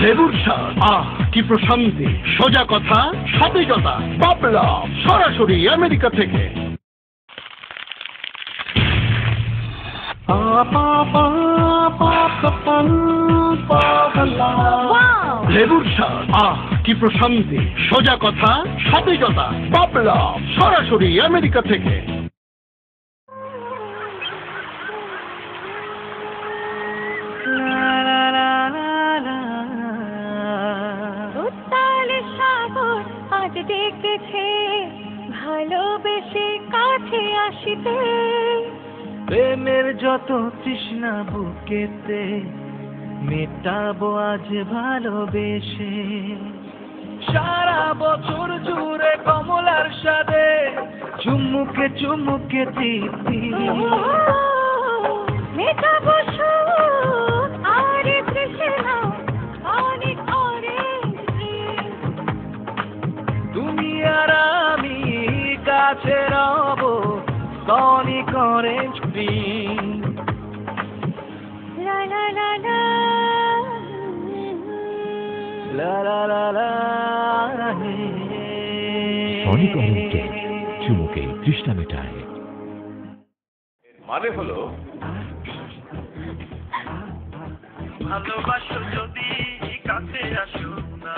লেবুর স্বাদ, কি প্রশান্তি, সোজা কথা, সতেজতা, পাপলা সরাসরি আমেরিকা থেকে। লেবুর স্বাদ, কি প্রশান্তি, সোজা কথা, সতেজতা, পাপলা সরাসরি আমেরিকা থেকে। ডেকেছে ভালোবেসে কাছে আসিতে, প্রেমের যত তৃষ্ণা বুকেতে মেটাবো আজ ভালোবেসে। সারা বছর জুড়ে কমলার স্বাদে চুমুকে চুমুকে তৃপ্তি মেটাবো সুখ আর তৃষ্ণা অনেক তুমি আর আমি কাছে রব সনিক অরেঞ্জ ক্রিম। লা লা লা লা লা লা লা লা সনিক অরেঞ্জ চুমুকে তৃষ্ণা মেটায়। মানে হলো ভালোবাসো যদি কাছে আসো না।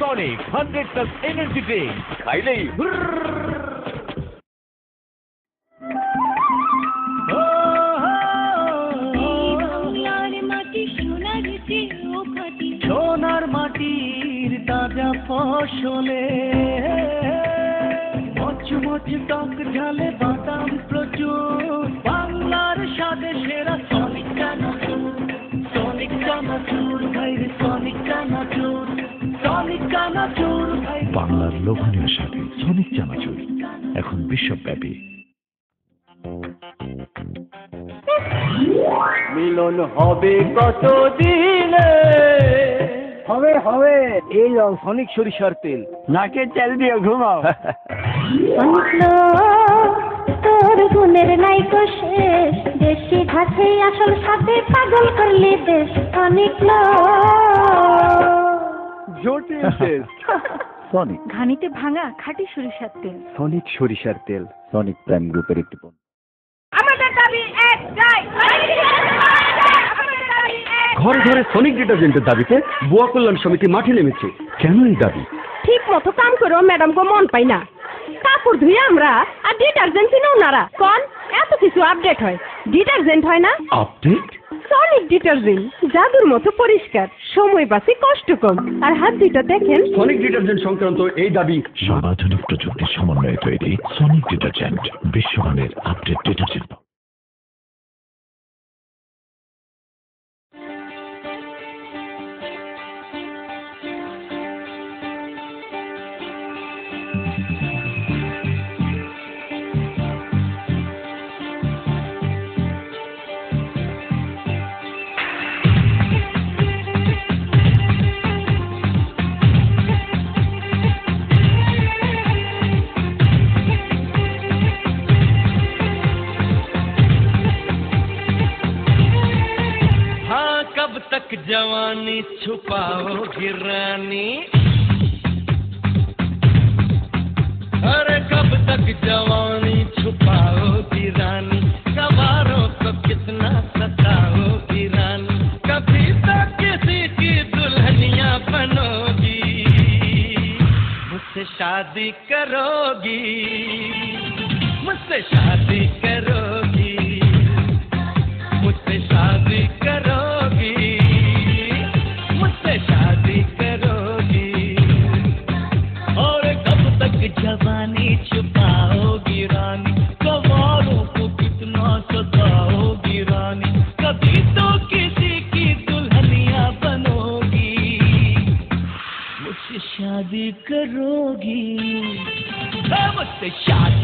Sonic 100+ Energy Drink খাইলেই সোনার মাটির তাজা ফসলে মচমচ টক ঝালে বাদাম প্রচুর, বাংলার স্বাদে সেরা সনিক চানাচুর। সনিক চানাচুর ভাইরে সনিক চানাচুর, সনিক চানাচুর ভাই। বাংলার লোভনীয় স্বাদে সনিক চানাচুর এখন বিশ্বব্যাপী। মিলন হবে কত দিনে? হবে হবে, এই সনিক সরিষার তেল নাকে তেল দিয়ে ঘুমাও। তোর গুণের নাই তো শেষ, দেশি ঘাসে আসল সাথে পাগল করলি দেশ। অনেক জটিল তেল। সনিক ঘানিতে ভাঙা খাঁটি সরিষার তেল। সনিক সরিষার তেল সনিক প্রাইম গ্রুপের একটি পণ্য। আমাদের দাবি একটাই, ঘরে ঘরে সনিক ডিটারজেন্টের দাবিতে বুয়া কল্যাণ সমিতি মাঠে নেমেছে। কেন এই দাবি? ঠিক মতো কাম করো ম্যাডাম গো, মন পাই না। কাপড় ধুয়ে আমরা আর ডিটারজেন্ট কিনেও নারা কোন এত কিছু আপডেট হয়, ডিটারজেন্ট হয় না। আপডেট সনিক ডিটারজেন্ট জাদুর মতো পরিষ্কার, সময় বাঁচে, কষ্ট কম। আর হাত দুটো দেখেন। সনিক ডিটারজেন্ট সংক্রান্ত এই দাবি সর্বাধুনিক প্রযুক্তির সমন্বয়ে তৈরি সনিক ডিটারজেন্ট বিশ্বমানের আপডেট ডিটারজেন্ট। तक जवानी छुपाओगी रानी, अरे कब तक जवानी छुपाओगी रानी, सवारों को कितना सताओगी रानी, कभी तो किसी की दुल्हनिया बनोगी, मुझसे शादी करोगी, मुझसे शादी करोगी, मुझसे शादी करोगी, मुझसे शादी करोगी, the shot